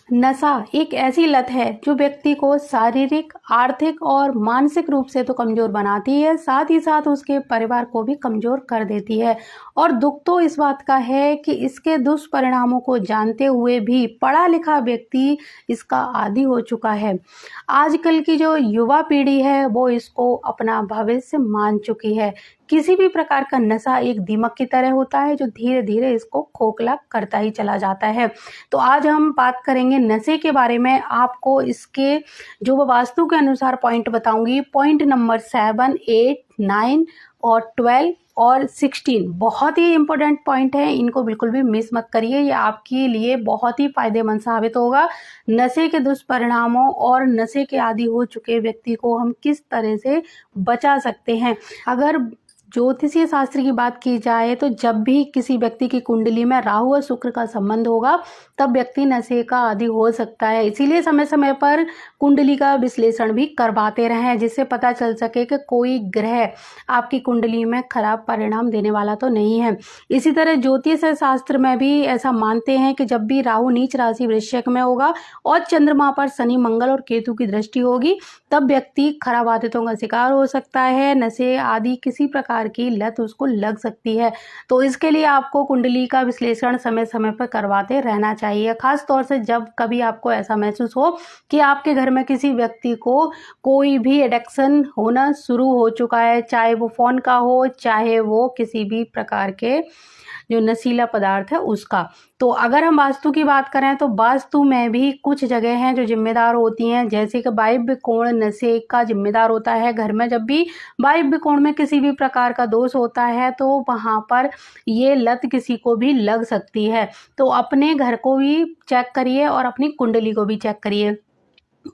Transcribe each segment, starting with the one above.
नशा एक ऐसी लत है जो व्यक्ति को शारीरिक, आर्थिक और मानसिक रूप से तो कमज़ोर बनाती है, साथ ही साथ उसके परिवार को भी कमज़ोर कर देती है। और दुख तो इस बात का है कि इसके दुष्परिणामों को जानते हुए भी पढ़ा लिखा व्यक्ति इसका आदी हो चुका है। आजकल की जो युवा पीढ़ी है वो इसको अपना भविष्य मान चुकी है। किसी भी प्रकार का नशा एक दीमक की तरह होता है जो धीरे धीरे इसको खोखला करता ही चला जाता है। तो आज हम बात करेंगे नशे के बारे में। आपको इसके जो वास्तु के अनुसार पॉइंट बताऊंगी। पॉइंट नंबर 7, 8, 9 और 12 और 16 बहुत ही इंपॉर्टेंट पॉइंट है, इनको बिल्कुल भी मिस मत करिए। ये आपके लिए बहुत ही फायदेमंद साबित होगा। नशे के दुष्परिणामों और नशे के आदी हो चुके व्यक्ति को हम किस तरह से बचा सकते हैं। अगर ज्योतिषीय शास्त्र की बात की जाए तो जब भी किसी व्यक्ति की कुंडली में राहु और शुक्र का संबंध होगा तब व्यक्ति नशे का आदी हो सकता है। इसीलिए समय समय पर कुंडली का विश्लेषण भी करवाते रहें जिससे पता चल सके कि कोई ग्रह आपकी कुंडली में खराब परिणाम देने वाला तो नहीं है। इसी तरह ज्योतिष शास्त्र में भी ऐसा मानते हैं कि जब भी राहु नीच राशि वृश्चिक में होगा और चंद्रमा पर शनि, मंगल और केतु की दृष्टि होगी तब व्यक्ति खराब आदतों का शिकार हो सकता है। नशे आदि किसी प्रकार की लत उसको लग सकती है। तो इसके लिए आपको कुंडली का विश्लेषण समय समय पर करवाते रहना चाहिए। खास तौर से जब कभी आपको ऐसा महसूस हो कि आपके घर में किसी व्यक्ति को कोई भी एडिक्शन होना शुरू हो चुका है, चाहे वो फोन का हो, चाहे वो किसी भी प्रकार के जो नशीला पदार्थ है उसका। तो अगर हम वास्तु की बात करें तो वास्तु में भी कुछ जगह हैं जो जिम्मेदार होती हैं, जैसे कि वायव्य कोण नशे का जिम्मेदार होता है। घर में जब भी वायव्य कोण में किसी भी प्रकार का दोष होता है तो वहाँ पर ये लत किसी को भी लग सकती है। तो अपने घर को भी चेक करिए और अपनी कुंडली को भी चेक करिए।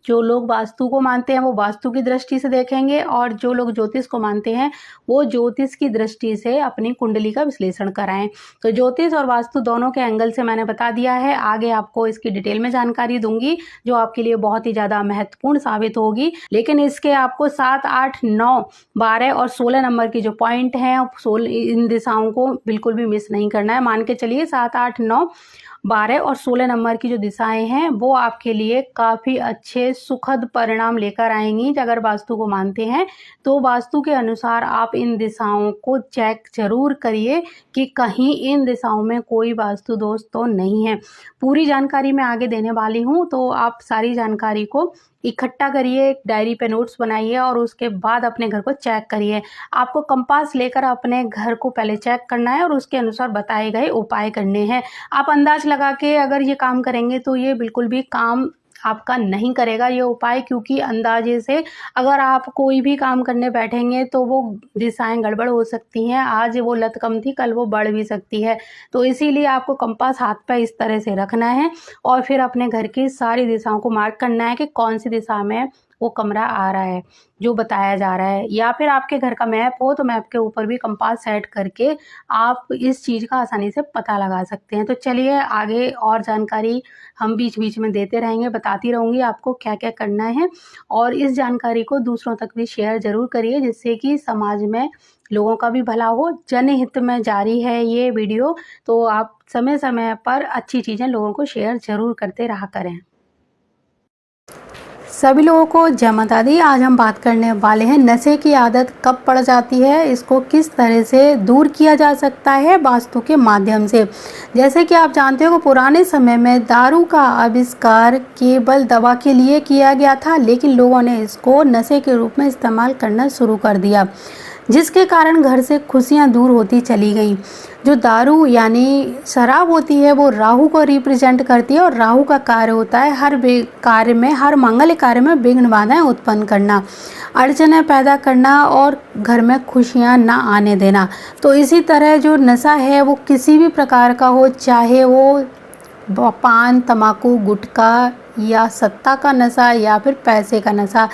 जो लोग वास्तु को मानते हैं वो वास्तु की दृष्टि से देखेंगे और जो लोग ज्योतिष को मानते हैं वो ज्योतिष की दृष्टि से अपनी कुंडली का विश्लेषण कराएं। तो ज्योतिष और वास्तु दोनों के एंगल से मैंने बता दिया है। आगे आपको इसकी डिटेल में जानकारी दूंगी जो आपके लिए बहुत ही ज़्यादा महत्वपूर्ण साबित होगी। लेकिन इसके आपको 7, 8, 9, 12 और 16 नंबर की जो पॉइंट हैं इन दिशाओं को बिल्कुल भी मिस नहीं करना है। मान के चलिए 7, 8, 9, 12 और 16 नंबर की जो दिशाएं हैं वो आपके लिए काफ़ी अच्छे सुखद परिणाम लेकर आएंगी। अगर वास्तु को मानते हैं तो वास्तु के अनुसार आप इन दिशाओं को चेक जरूर करिए कि कहीं इन दिशाओं में कोई वास्तु दोष तो नहीं है। पूरी जानकारी मैं आगे देने वाली हूँ, तो आप सारी जानकारी को इकट्ठा करिए, एक डायरी पे नोट्स बनाइए और उसके बाद अपने घर को चेक करिए। आपको कंपास लेकर अपने घर को पहले चेक करना है और उसके अनुसार बताए गए उपाय करने हैं। आप अंदाज लगा के अगर ये काम करेंगे तो ये बिल्कुल भी काम आपका नहीं करेगा ये उपाय, क्योंकि अंदाजे से अगर आप कोई भी काम करने बैठेंगे तो वो दिशाएं गड़बड़ हो सकती हैं। आज वो लत कम थी, कल वो बढ़ भी सकती है। तो इसीलिए आपको कंपास हाथ पे इस तरह से रखना है और फिर अपने घर की सारी दिशाओं को मार्क करना है कि कौन सी दिशा में वो कमरा आ रहा है जो बताया जा रहा है। या फिर आपके घर का मैप हो तो मैप के ऊपर भी कंपास सेट करके आप इस चीज़ का आसानी से पता लगा सकते हैं। तो चलिए आगे और जानकारी हम बीच बीच में देते रहेंगे, बताती रहूँगी आपको क्या क्या करना है। और इस जानकारी को दूसरों तक भी शेयर ज़रूर करिए जिससे कि समाज में लोगों का भी भला हो। जनहित में जारी है ये वीडियो, तो आप समय समय पर अच्छी चीज़ें लोगों को शेयर ज़रूर करते रहा करें। सभी लोगों को जय माता दी। आज हम बात करने वाले हैं नशे की आदत कब पड़ जाती है, इसको किस तरह से दूर किया जा सकता है वास्तु के माध्यम से। जैसे कि आप जानते हो पुराने समय में दारू का आविष्कार केवल दवा के लिए किया गया था, लेकिन लोगों ने इसको नशे के रूप में इस्तेमाल करना शुरू कर दिया, जिसके कारण घर से खुशियां दूर होती चली गईं। जो दारू यानी शराब होती है वो राहु को रिप्रेजेंट करती है और राहु का कार्य होता है हर मंगल कार्य में विघ्न बाधाएं उत्पन्न करना, अड़चनें पैदा करना और घर में खुशियां ना आने देना। तो इसी तरह जो नशा है वो किसी भी प्रकार का हो, चाहे वो पान, तम्बाकू, गुटखा या सत्ता का नशा या फिर पैसे का नशा,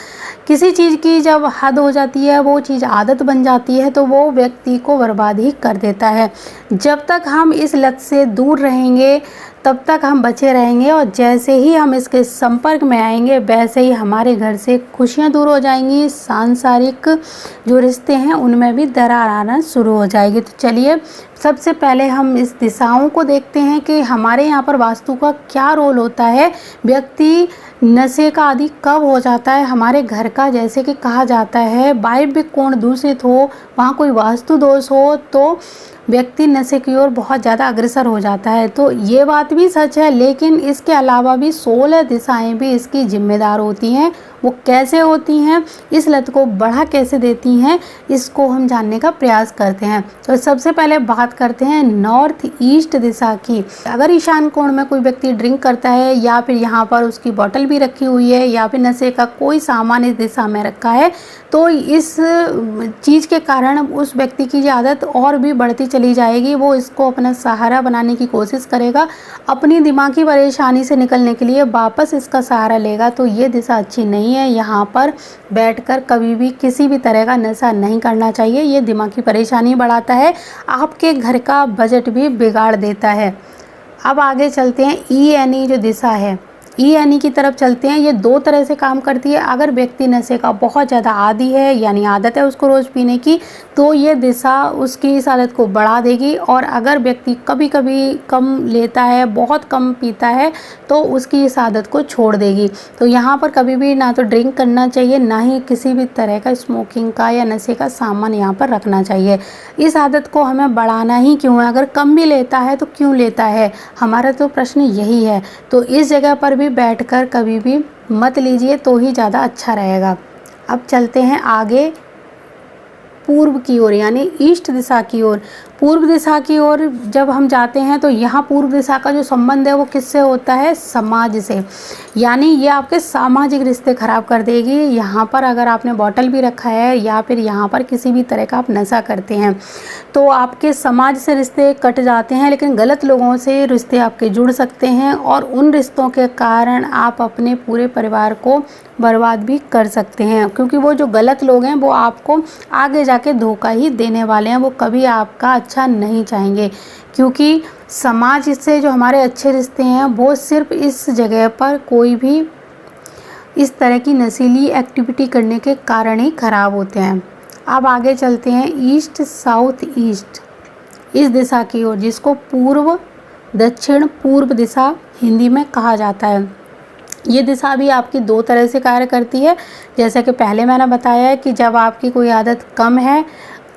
किसी चीज़ की जब हद हो जाती है, वो चीज़ आदत बन जाती है तो वो व्यक्ति को बर्बाद ही कर देता है। जब तक हम इस लत से दूर रहेंगे तब तक हम बचे रहेंगे और जैसे ही हम इसके संपर्क में आएंगे वैसे ही हमारे घर से खुशियां दूर हो जाएंगी, सांसारिक जो रिश्ते हैं उनमें भी दरार आना शुरू हो जाएगी। तो चलिए सबसे पहले हम इस दिशाओं को देखते हैं कि हमारे यहाँ पर वास्तु का क्या रोल होता है। व्यक्ति नशे का आदी कब हो जाता है। हमारे घर का, जैसे कि कहा जाता है, वायव्य कोण दूषित हो, वहाँ कोई वास्तु दोष हो तो व्यक्ति नशे की ओर बहुत ज़्यादा अग्रसर हो जाता है। तो ये बात भी सच है, लेकिन इसके अलावा भी 16 दिशाएं भी इसकी जिम्मेदार होती हैं। वो कैसे होती हैं, इस लत को बढ़ा कैसे देती हैं, इसको हम जानने का प्रयास करते हैं। तो सबसे पहले बात करते हैं नॉर्थ ईस्ट दिशा की। अगर ईशान कोण में कोई व्यक्ति ड्रिंक करता है या फिर यहाँ पर उसकी बॉटल भी रखी हुई है या फिर नशे का कोई सामान इस दिशा में रखा है, तो इस चीज़ के कारण उस व्यक्ति की आदत और भी बढ़ती चली जाएगी। वो इसको अपना सहारा बनाने की कोशिश करेगा, अपनी दिमागी परेशानी से निकलने के लिए वापस इसका सहारा लेगा। तो ये दिशा अच्छी नहीं है। यहाँ पर बैठकर कभी भी किसी भी तरह का नशा नहीं करना चाहिए। ये दिमागी परेशानी बढ़ाता है, आपके घर का बजट भी बिगाड़ देता है। अब आगे चलते हैं ENE जो दिशा है, ENE की तरफ चलते हैं। ये 2 तरह से काम करती है। अगर व्यक्ति नशे का बहुत ज़्यादा आदी है, यानी आदत है उसको रोज़ पीने की, तो ये दिशा उसकी इस आदत को बढ़ा देगी। और अगर व्यक्ति कभी कभी कम लेता है, बहुत कम पीता है, तो उसकी इस आदत को छोड़ देगी। तो यहाँ पर कभी भी ना तो ड्रिंक करना चाहिए, ना ही किसी भी तरह का स्मोकिंग का या नशे का सामान यहाँ पर रखना चाहिए। इस आदत को हमें बढ़ाना ही क्यों है? अगर कम भी लेता है तो क्यों लेता है, हमारा तो प्रश्न यही है। तो इस जगह पर भी बैठकर कभी भी मत लीजिए, तो ही ज़्यादा अच्छा रहेगा। अब चलते हैं आगे पूर्व की ओर, यानी ईस्ट दिशा की ओर। पूर्व दिशा की ओर जब हम जाते हैं तो यहाँ पूर्व दिशा का जो संबंध है वो किससे होता है? समाज से। यानी ये आपके सामाजिक रिश्ते खराब कर देगी। यहाँ पर अगर आपने बॉटल भी रखा है या फिर यहाँ पर किसी भी तरह का आप नशा करते हैं, तो आपके समाज से रिश्ते कट जाते हैं, लेकिन गलत लोगों से रिश्ते आपके जुड़ सकते हैं और उन रिश्तों के कारण आप अपने पूरे परिवार को बर्बाद भी कर सकते हैं। क्योंकि वो जो गलत लोग हैं वो आपको आगे जाके धोखा ही देने वाले हैं, वो कभी आपका अच्छा नहीं चाहेंगे। क्योंकि समाज से जो हमारे अच्छे रिश्ते हैं वो सिर्फ इस जगह पर कोई भी इस तरह की नशीली एक्टिविटी करने के कारण ही खराब होते हैं। अब आगे चलते हैं ईस्ट साउथ ईस्ट इस दिशा की ओर, जिसको पूर्व दक्षिण पूर्व दिशा हिंदी में कहा जाता है। ये दिशा भी आपकी 2 तरह से कार्य करती है। जैसा कि पहले मैंने बताया है कि जब आपकी कोई आदत कम है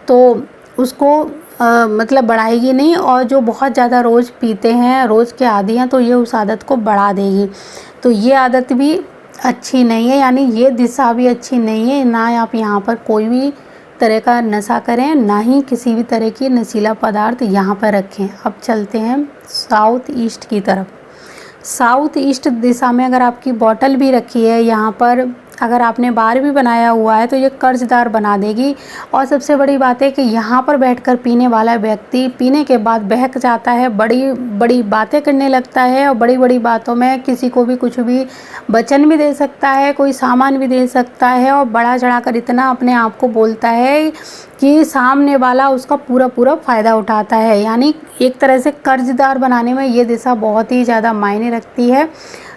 तो उसको मतलब बढ़ाएगी नहीं, और जो बहुत ज़्यादा रोज़ पीते हैं, रोज़ के आदी हैं, तो ये उस आदत को बढ़ा देगी। तो ये आदत भी अच्छी नहीं है, यानी ये दिशा भी अच्छी नहीं है। ना आप यहाँ पर कोई भी तरह का नशा करें, ना ही किसी भी तरह की नशीला पदार्थ यहाँ पर रखें। अब चलते हैं साउथ ईस्ट की तरफ। साउथ ईस्ट दिशा में अगर आपकी बॉटल भी रखी है, यहाँ पर अगर आपने बार भी बनाया हुआ है, तो ये कर्जदार बना देगी। और सबसे बड़ी बात है कि यहाँ पर बैठकर पीने वाला व्यक्ति पीने के बाद बहक जाता है, बड़ी बड़ी बातें करने लगता है, और बड़ी बड़ी बातों में किसी को भी कुछ भी वचन भी दे सकता है, कोई सामान भी दे सकता है, और बढ़ा चढ़ाकर इतना अपने आप को बोलता है कि सामने वाला उसका पूरा पूरा फ़ायदा उठाता है। यानी एक तरह से कर्जदार बनाने में ये दिशा बहुत ही ज़्यादा मायने रखती है।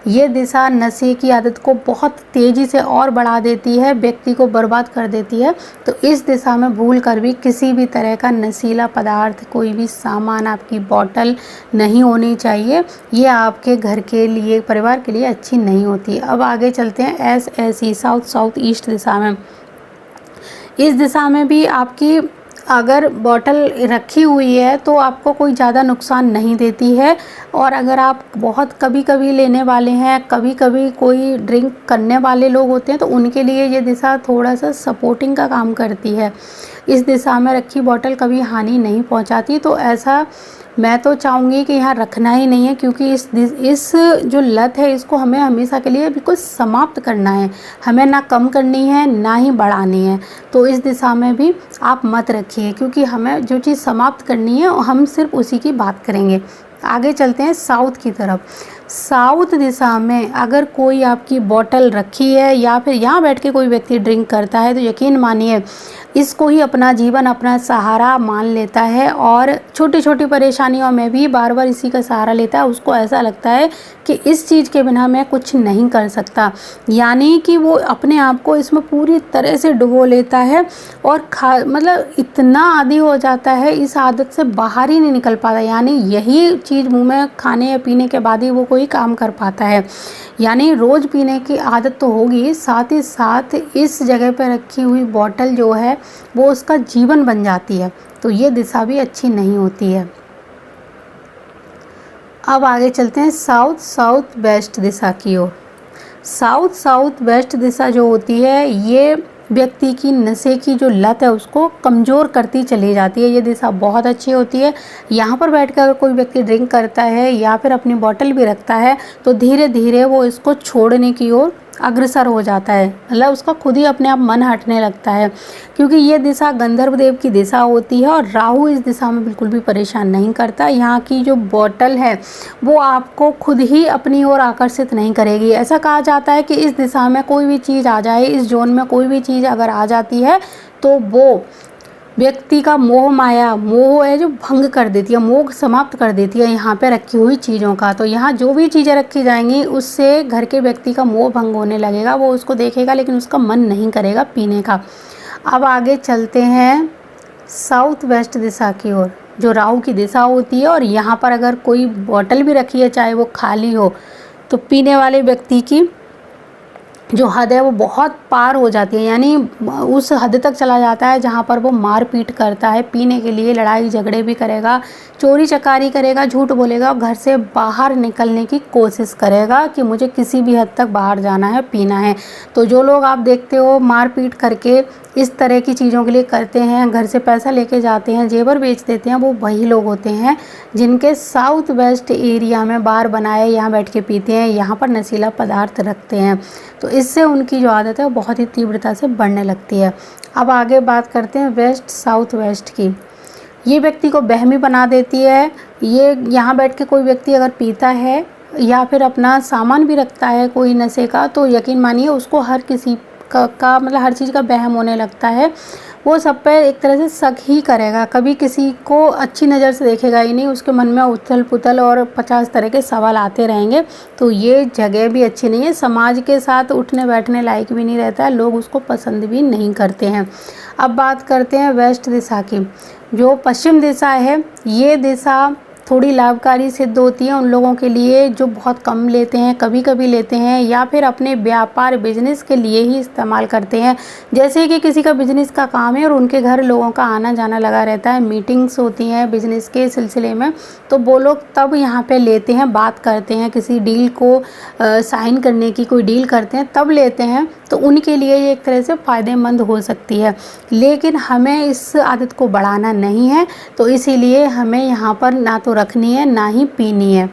ये दिशा नशे की आदत को बहुत तेज़ी से और बढ़ा देती है, व्यक्ति को बर्बाद कर देती है। तो इस दिशा में भूल कर भी किसी भी तरह का नशीला पदार्थ, कोई भी सामान, आपकी बॉटल नहीं होनी चाहिए। ये आपके घर के लिए, परिवार के लिए अच्छी नहीं होती। अब आगे चलते हैं SSE साउथ ईस्ट दिशा में। इस दिशा में भी आपकी अगर बॉटल रखी हुई है तो आपको कोई ज़्यादा नुकसान नहीं देती है। और अगर आप बहुत कभी कभी लेने वाले हैं, कभी कभी कोई ड्रिंक करने वाले लोग होते हैं, तो उनके लिए ये दिशा थोड़ा सा सपोर्टिंग का काम करती है। इस दिशा में रखी बॉटल कभी हानि नहीं पहुंचाती। तो ऐसा मैं तो चाहूँगी कि यहाँ रखना ही नहीं है, क्योंकि इस जो लत है इसको हमें हमेशा के लिए बिल्कुल समाप्त करना है। हमें ना कम करनी है, ना ही बढ़ानी है। तो इस दिशा में भी आप मत रखिए, क्योंकि हमें जो चीज़ समाप्त करनी है हम सिर्फ उसी की बात करेंगे। आगे चलते हैं साउथ की तरफ। साउथ दिशा में अगर कोई आपकी बॉटल रखी है या फिर यहाँ बैठ के कोई व्यक्ति ड्रिंक करता है, तो यकीन मानिए इसको ही अपना जीवन, अपना सहारा मान लेता है और छोटी छोटी परेशानियों में भी बार बार इसी का सहारा लेता है। उसको ऐसा लगता है कि इस चीज़ के बिना मैं कुछ नहीं कर सकता, यानी कि वो अपने आप को इसमें पूरी तरह से डुबो लेता है और मतलब इतना आदी हो जाता है, इस आदत से बाहर ही नहीं निकल पाता। यानी यही चीज़ मुंह में खाने या पीने के बाद ही वो कोई काम कर पाता है। यानी रोज़ पीने की आदत तो होगी, साथ ही साथ इस जगह पर रखी हुई बॉटल जो है वो उसका जीवन बन जाती है। तो ये दिशा भी अच्छी नहीं होती है। अब आगे चलते हैं साउथ साउथ वेस्ट दिशा की ओर। साउथ साउथ वेस्ट दिशा जो होती है ये व्यक्ति की नशे की जो लत है उसको कमज़ोर करती चली जाती है। ये दिशा बहुत अच्छी होती है। यहाँ पर बैठकर अगर कोई व्यक्ति ड्रिंक करता है या फिर अपनी बोतल भी रखता है तो धीरे धीरे वो इसको छोड़ने की ओर अग्रसर हो जाता है, मतलब उसका खुद ही अपने आप मन हटने लगता है, क्योंकि ये दिशा गंधर्व देव की दिशा होती है और राहु इस दिशा में बिल्कुल भी परेशान नहीं करता। यहाँ की जो बोतल है वो आपको खुद ही अपनी ओर आकर्षित नहीं करेगी। ऐसा कहा जाता है कि इस दिशा में कोई भी चीज़ आ जाए, इस जोन में कोई भी चीज़ अगर आ जाती है तो वो व्यक्ति का मोह माया, मोह है जो भंग कर देती है, मोह समाप्त कर देती है यहाँ पे रखी हुई चीज़ों का। तो यहाँ जो भी चीज़ें रखी जाएंगी उससे घर के व्यक्ति का मोह भंग होने लगेगा। वो उसको देखेगा लेकिन उसका मन नहीं करेगा पीने का। अब आगे चलते हैं साउथ वेस्ट दिशा की ओर, जो राहु की दिशा होती है। और यहाँ पर अगर कोई बॉटल भी रखी है चाहे वो खाली हो तो पीने वाले व्यक्ति की जो हद है वो बहुत पार हो जाती है, यानी उस हद तक चला जाता है जहाँ पर वो मारपीट करता है पीने के लिए, लड़ाई झगड़े भी करेगा, चोरी चकारी करेगा, झूठ बोलेगा, घर से बाहर निकलने की कोशिश करेगा कि मुझे किसी भी हद तक बाहर जाना है, पीना है। तो जो लोग आप देखते हो मारपीट करके इस तरह की चीज़ों के लिए करते हैं, घर से पैसा लेके जाते हैं, जेवर बेच देते हैं, वो वही लोग होते हैं जिनके साउथ वेस्ट एरिया में बार बनाए यहाँ बैठ के पीते हैं, यहाँ पर नशीला पदार्थ रखते हैं। तो इससे उनकी जो आदत है वो बहुत ही तीव्रता से बढ़ने लगती है। अब आगे बात करते हैं वेस्ट साउथ वेस्ट की। ये व्यक्ति को वहमी बना देती है। ये यहाँ बैठ के कोई व्यक्ति अगर पीता है या फिर अपना सामान भी रखता है कोई नशे का, तो यकीन मानिए उसको हर किसी का मतलब हर चीज़ का वहम होने लगता है। वो सब पे एक तरह से शक ही करेगा, कभी किसी को अच्छी नज़र से देखेगा ही नहीं। उसके मन में उथल पुथल और 50 तरह के सवाल आते रहेंगे। तो ये जगह भी अच्छी नहीं है, समाज के साथ उठने बैठने लायक भी नहीं रहता है, लोग उसको पसंद भी नहीं करते हैं। अब बात करते हैं वेस्ट दिशा की। जो पश्चिम दिशा है ये दिशा थोड़ी लाभकारी सिद्ध होती है उन लोगों के लिए जो बहुत कम लेते हैं, कभी कभी लेते हैं या फिर अपने व्यापार बिजनेस के लिए ही इस्तेमाल करते हैं। जैसे कि किसी का बिजनेस का काम है और उनके घर लोगों का आना जाना लगा रहता है, मीटिंग्स होती हैं बिजनेस के सिलसिले में, तो वो लोग तब यहाँ पे लेते हैं, बात करते हैं, किसी डील को साइन करने की कोई डील करते हैं तब लेते हैं। तो उनके लिए ये एक तरह से फ़ायदेमंद हो सकती है, लेकिन हमें इस आदत को बढ़ाना नहीं है, तो इसीलिए हमें यहाँ पर ना तो रखनी है ना ही पीनी है।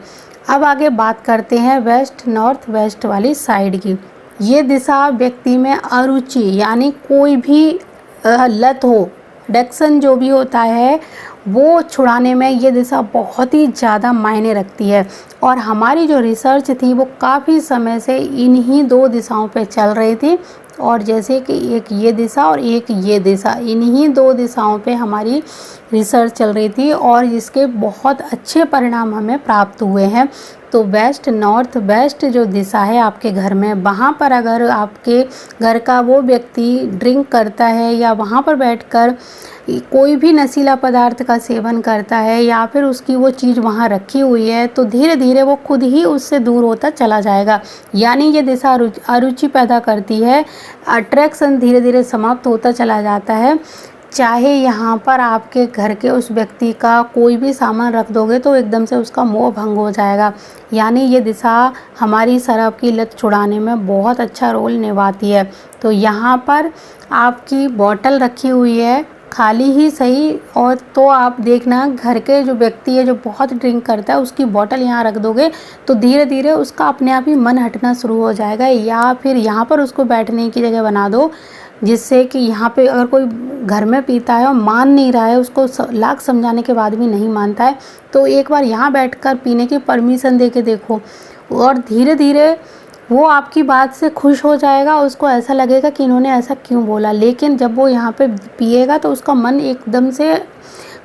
अब आगे बात करते हैं वेस्ट नॉर्थ वेस्ट वाली साइड की। ये दिशा व्यक्ति में अरुचि यानी कोई भी लत हो, एडिक्शन जो भी होता है वो छुड़ाने में ये दिशा बहुत ही ज़्यादा मायने रखती है। और हमारी जो रिसर्च थी वो काफ़ी समय से इन्हीं दो दिशाओं पे चल रही थी, और जैसे कि एक ये दिशा और एक ये दिशा, इन्हीं दो दिशाओं पे हमारी रिसर्च चल रही थी और इसके बहुत अच्छे परिणाम हमें प्राप्त हुए हैं। तो वेस्ट नॉर्थ वेस्ट जो दिशा है आपके घर में, वहाँ पर अगर आपके घर का वो व्यक्ति ड्रिंक करता है या वहाँ पर बैठकर कोई भी नशीला पदार्थ का सेवन करता है या फिर उसकी वो चीज़ वहाँ रखी हुई है, तो धीरे धीरे वो खुद ही उससे दूर होता चला जाएगा। यानी ये दिशा अरुचि पैदा करती है, अट्रैक्शन धीरे धीरे समाप्त होता चला जाता है। चाहे यहाँ पर आपके घर के उस व्यक्ति का कोई भी सामान रख दोगे तो एकदम से उसका मोह भंग हो जाएगा। यानी ये दिशा हमारी शराब की लत छुड़ाने में बहुत अच्छा रोल निभाती है। तो यहाँ पर आपकी बोतल रखी हुई है, खाली ही सही, और तो आप देखना घर के जो व्यक्ति है जो बहुत ड्रिंक करता है उसकी बोतल यहाँ रख दोगे तो धीरे धीरे उसका अपने आप ही मन हटना शुरू हो जाएगा। या फिर यहाँ पर उसको बैठने की जगह बना दो, जिससे कि यहाँ पे अगर कोई घर में पीता है और मान नहीं रहा है, उसको लाख समझाने के बाद भी नहीं मानता है, तो एक बार यहाँ बैठकर पीने की परमिशन दे के देखो और धीरे धीरे वो आपकी बात से खुश हो जाएगा, उसको ऐसा लगेगा कि इन्होंने ऐसा क्यों बोला। लेकिन जब वो यहाँ पे पिएगा तो उसका मन एकदम से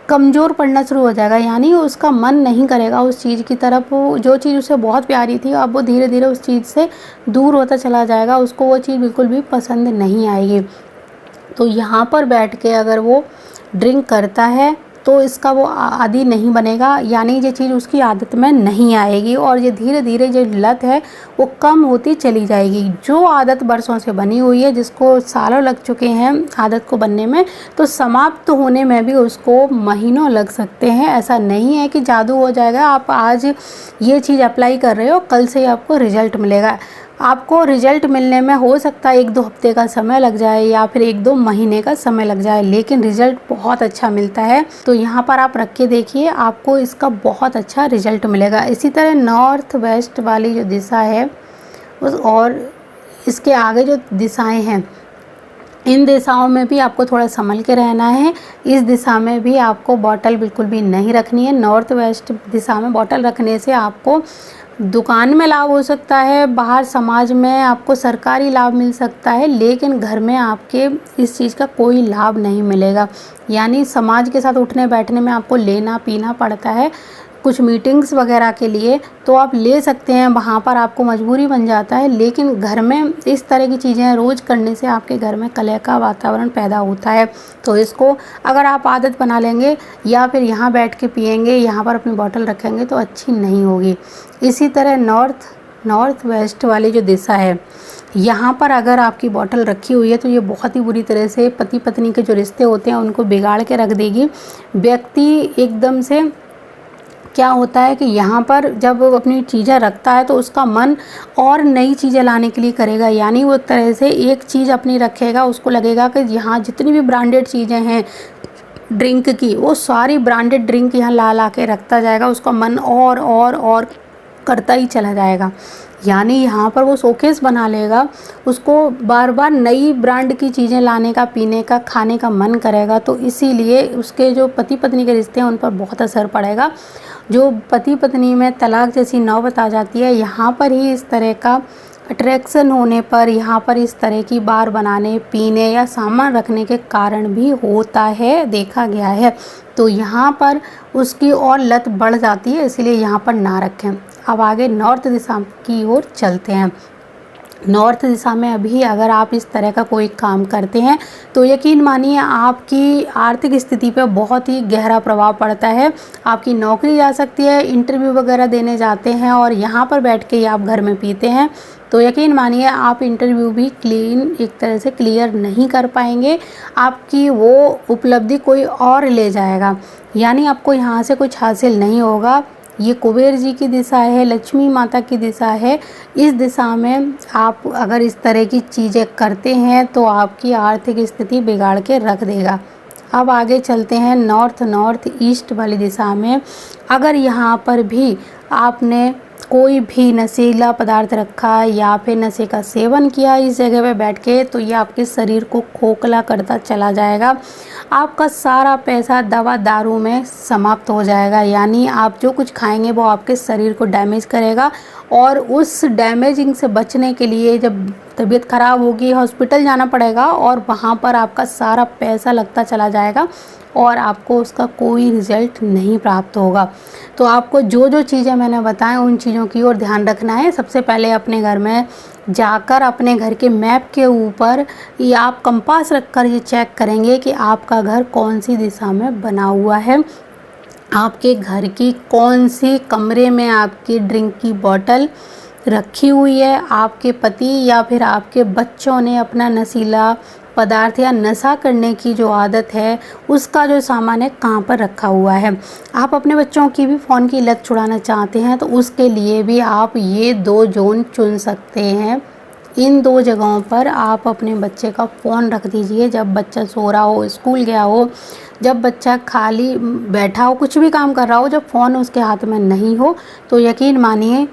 कमज़ोर पड़ना शुरू हो जाएगा, यानी उसका मन नहीं करेगा उस चीज़ की तरफ। वो जो चीज़ उसे बहुत प्यारी थी, अब वो धीरे धीरे उस चीज़ से दूर होता चला जाएगा, उसको वो चीज़ बिल्कुल भी पसंद नहीं आएगी। तो यहाँ पर बैठ के अगर वो ड्रिंक करता है तो इसका वो आदी नहीं बनेगा, यानी ये चीज़ उसकी आदत में नहीं आएगी और ये धीरे धीरे जो लत है वो कम होती चली जाएगी। जो आदत बरसों से बनी हुई है, जिसको सालों लग चुके हैं आदत को बनने में, तो समाप्त होने में भी उसको महीनों लग सकते हैं। ऐसा नहीं है कि जादू हो जाएगा, आप आज ये चीज़ अप्लाई कर रहे हो कल से ही आपको रिजल्ट मिलेगा। आपको रिजल्ट मिलने में हो सकता है 1-2 हफ्ते का समय लग जाए या फिर 1-2 महीने का समय लग जाए, लेकिन रिजल्ट बहुत अच्छा मिलता है। तो यहाँ पर आप रख के देखिए, आपको इसका बहुत अच्छा रिजल्ट मिलेगा। इसी तरह नॉर्थ वेस्ट वाली जो दिशा है और इसके आगे जो दिशाएं हैं, इन दिशाओं में भी आपको थोड़ा संभल के रहना है। इस दिशा में भी आपको बॉटल बिल्कुल भी नहीं रखनी है। नॉर्थ वेस्ट दिशा में बॉटल रखने से आपको दुकान में लाभ हो सकता है, बाहर समाज में आपको सरकारी लाभ मिल सकता है, लेकिन घर में आपके इस चीज़ का कोई लाभ नहीं मिलेगा। यानी समाज के साथ उठने बैठने में आपको लेना पीना पड़ता है कुछ मीटिंग्स वगैरह के लिए, तो आप ले सकते हैं, वहाँ पर आपको मजबूरी बन जाता है। लेकिन घर में इस तरह की चीज़ें रोज़ करने से आपके घर में कलह का वातावरण पैदा होता है। तो इसको अगर आप आदत बना लेंगे या फिर यहाँ बैठ के पिएंगे, यहाँ पर अपनी बोतल रखेंगे, तो अच्छी नहीं होगी। इसी तरह नॉर्थ वेस्ट वाली जो दिशा है, यहाँ पर अगर आपकी बॉटल रखी हुई है तो ये बहुत ही बुरी तरह से पति पत्नी के जो रिश्ते होते हैं उनको बिगाड़ के रख देगी। व्यक्ति एकदम से क्या होता है कि यहाँ पर जब वो अपनी चीज़ें रखता है तो उसका मन और नई चीज़ें लाने के लिए करेगा, यानी वो एक तरह से एक चीज़ अपनी रखेगा, उसको लगेगा कि यहाँ जितनी भी ब्रांडेड चीज़ें हैं ड्रिंक की, वो सारी ब्रांडेड ड्रिंक यहाँ ला ला के रखता जाएगा, उसका मन और करता ही चला जाएगा। यानी यहाँ पर वो शोकेस बना लेगा, उसको बार बार नई ब्रांड की चीज़ें लाने का, पीने का, खाने का मन करेगा। तो इसीलिए उसके जो पति पत्नी के रिश्ते हैं उन पर बहुत असर पड़ेगा। जो पति पत्नी में तलाक जैसी नौबत आ जाती है, यहाँ पर ही इस तरह का अट्रैक्शन होने पर, यहाँ पर इस तरह की बार बनाने, पीने या सामान रखने के कारण भी होता है, देखा गया है। तो यहाँ पर उसकी और लत बढ़ जाती है, इसलिए यहाँ पर ना रखें। अब आगे नॉर्थ दिशा की ओर चलते हैं। नॉर्थ दिशा में अभी अगर आप इस तरह का कोई काम करते हैं तो यकीन मानिए आपकी आर्थिक स्थिति पर बहुत ही गहरा प्रभाव पड़ता है। आपकी नौकरी जा सकती है, इंटरव्यू वगैरह देने जाते हैं और यहाँ पर बैठ के आप घर में पीते हैं, तो यकीन मानिए आप इंटरव्यू भी एक तरह से क्लियर नहीं कर पाएंगे। आपकी वो उपलब्धि कोई और ले जाएगा, यानी आपको यहाँ से कुछ हासिल नहीं होगा। ये कुबेर जी की दिशा है, लक्ष्मी माता की दिशा है। इस दिशा में आप अगर इस तरह की चीज़ें करते हैं तो आपकी आर्थिक स्थिति बिगाड़ के रख देगा। अब आगे चलते हैं नॉर्थ ईस्ट वाली दिशा में। अगर यहाँ पर भी आपने कोई भी नशीला पदार्थ रखा या फिर नशे का सेवन किया इस जगह पे बैठ के, तो ये आपके शरीर को खोखला करता चला जाएगा। आपका सारा पैसा दवा दारू में समाप्त हो जाएगा, यानी आप जो कुछ खाएंगे वो आपके शरीर को डैमेज करेगा। और उस डैमेजिंग से बचने के लिए जब तबीयत ख़राब होगी हॉस्पिटल जाना पड़ेगा और वहाँ पर आपका सारा पैसा लगता चला जाएगा और आपको उसका कोई रिज़ल्ट नहीं प्राप्त होगा। तो आपको जो जो चीज़ें मैंने बताएं उन चीज़ों की ओर ध्यान रखना है। सबसे पहले अपने घर में जाकर अपने घर के मैप के ऊपर या आप कंपास रखकर ये चेक करेंगे कि आपका घर कौन सी दिशा में बना हुआ है। आपके घर की कौन सी कमरे में आपकी ड्रिंक की बॉटल रखी हुई है। आपके पति या फिर आपके बच्चों ने अपना नशीला पदार्थ या नशा करने की जो आदत है उसका जो सामान है कहाँ पर रखा हुआ है। आप अपने बच्चों की भी फ़ोन की लत छुड़ाना चाहते हैं तो उसके लिए भी आप ये 2 जोन चुन सकते हैं। इन 2 जगहों पर आप अपने बच्चे का फ़ोन रख दीजिए। जब बच्चा सो रहा हो, स्कूल गया हो, जब बच्चा खाली बैठा हो, कुछ भी काम कर रहा हो, जब फ़ोन उसके हाथ में नहीं हो, तो यकीन मानिए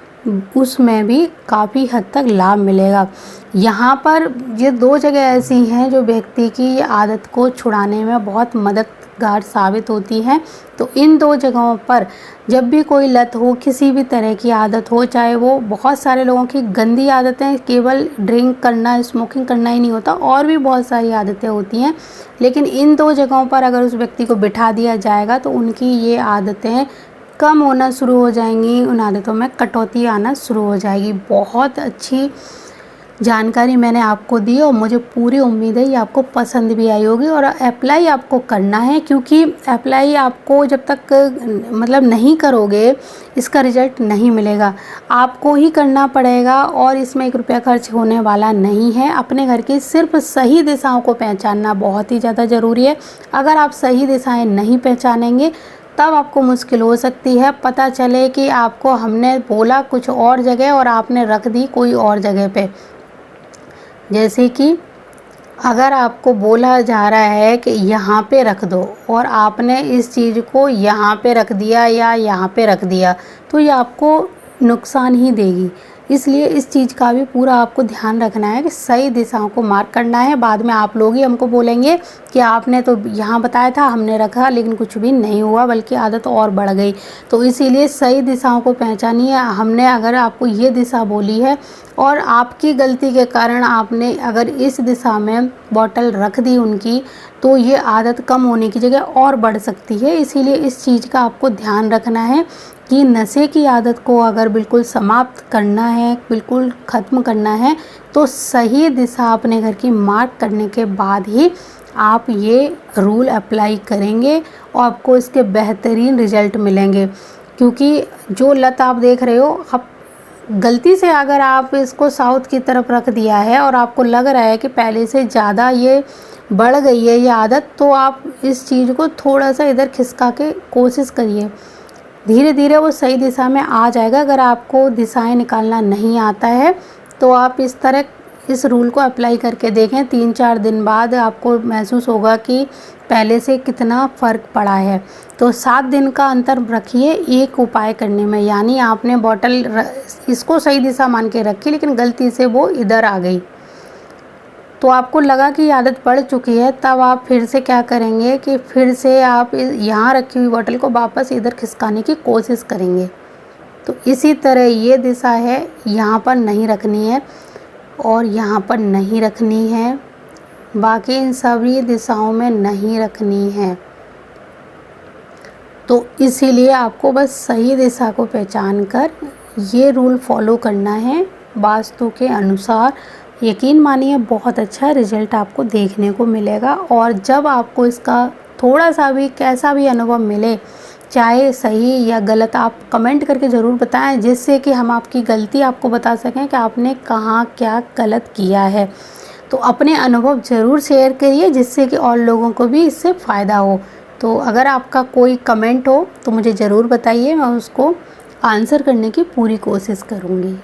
उसमें भी काफ़ी हद तक लाभ मिलेगा। यहाँ पर ये 2 जगह ऐसी हैं जो व्यक्ति की आदत को छुड़ाने में बहुत मदद मददगार साबित होती हैं। तो इन 2 जगहों पर जब भी कोई लत हो, किसी भी तरह की आदत हो, चाहे वो बहुत सारे लोगों की गंदी आदतें केवल ड्रिंक करना, स्मोकिंग करना ही नहीं होता, और भी बहुत सारी आदतें होती हैं, लेकिन इन 2 जगहों पर अगर उस व्यक्ति को बिठा दिया जाएगा तो उनकी ये आदतें कम होना शुरू हो जाएंगी, उन आदतों में कटौती आना शुरू हो जाएगी। बहुत अच्छी जानकारी मैंने आपको दी और मुझे पूरी उम्मीद है ये आपको पसंद भी आई होगी, और अप्लाई आपको करना है, क्योंकि अप्लाई आपको जब तक मतलब नहीं करोगे इसका रिज़ल्ट नहीं मिलेगा। आपको ही करना पड़ेगा और इसमें 1 रुपया खर्च होने वाला नहीं है। अपने घर की सिर्फ सही दिशाओं को पहचानना बहुत ही ज़्यादा ज़रूरी है। अगर आप सही दिशाएं नहीं पहचानेंगे तब आपको मुश्किल हो सकती है। पता चले कि आपको हमने बोला कुछ और जगह और आपने रख दी कोई और जगह पे। जैसे कि अगर आपको बोला जा रहा है कि यहाँ पे रख दो और आपने इस चीज़ को यहाँ पे रख दिया या यहाँ पे रख दिया, तो ये आपको नुकसान ही देगी। इसलिए इस चीज़ का भी पूरा आपको ध्यान रखना है कि सही दिशाओं को मार्क करना है। बाद में आप लोग ही हमको बोलेंगे कि आपने तो यहाँ बताया था, हमने रखा, लेकिन कुछ भी नहीं हुआ, बल्कि आदत और बढ़ गई। तो इसीलिए सही दिशाओं को पहचानिए। हमने अगर आपको ये दिशा बोली है और आपकी गलती के कारण आपने अगर इस दिशा में बॉटल रख दी उनकी, तो ये आदत कम होने की जगह और बढ़ सकती है। इसीलिए इस चीज़ का आपको ध्यान रखना है कि नशे की आदत को अगर बिल्कुल समाप्त करना है, बिल्कुल ख़त्म करना है, तो सही दिशा अपने घर की मार्क करने के बाद ही आप ये रूल अप्लाई करेंगे और आपको इसके बेहतरीन रिज़ल्ट मिलेंगे। क्योंकि जो लत आप देख रहे हो, आप गलती से अगर आप इसको साउथ की तरफ रख दिया है और आपको लग रहा है कि पहले से ज़्यादा ये बढ़ गई है ये आदत, तो आप इस चीज़ को थोड़ा सा इधर खिसका के कोशिश करिए। धीरे धीरे वो सही दिशा में आ जाएगा। अगर आपको दिशाएं निकालना नहीं आता है तो आप इस तरह इस रूल को अप्लाई करके देखें। 3-4 दिन बाद आपको महसूस होगा कि पहले से कितना फ़र्क पड़ा है। तो 7 दिन का अंतर रखिए एक उपाय करने में, यानी आपने बॉटल इसको सही दिशा मान के रखी, लेकिन गलती से वो इधर आ गई, तो आपको लगा कि आदत पड़ चुकी है। तब आप फिर से क्या करेंगे कि फिर से आप यहाँ रखी हुई बॉटल को वापस इधर खिसकाने की कोशिश करेंगे। तो इसी तरह ये दिशा है, यहाँ पर नहीं रखनी है और यहाँ पर नहीं रखनी है, बाकी इन सभी दिशाओं में नहीं रखनी है। तो इसीलिए आपको बस सही दिशा को पहचान कर ये रूल फॉलो करना है वास्तु के अनुसार। यकीन मानिए बहुत अच्छा रिजल्ट आपको देखने को मिलेगा। और जब आपको इसका थोड़ा सा भी कैसा भी अनुभव मिले, चाहे सही या गलत, आप कमेंट करके ज़रूर बताएं, जिससे कि हम आपकी गलती आपको बता सकें कि आपने कहाँ क्या गलत किया है। तो अपने अनुभव ज़रूर शेयर करिए, जिससे कि और लोगों को भी इससे फ़ायदा हो। तो अगर आपका कोई कमेंट हो तो मुझे ज़रूर बताइए, मैं उसको आंसर करने की पूरी कोशिश करूँगी।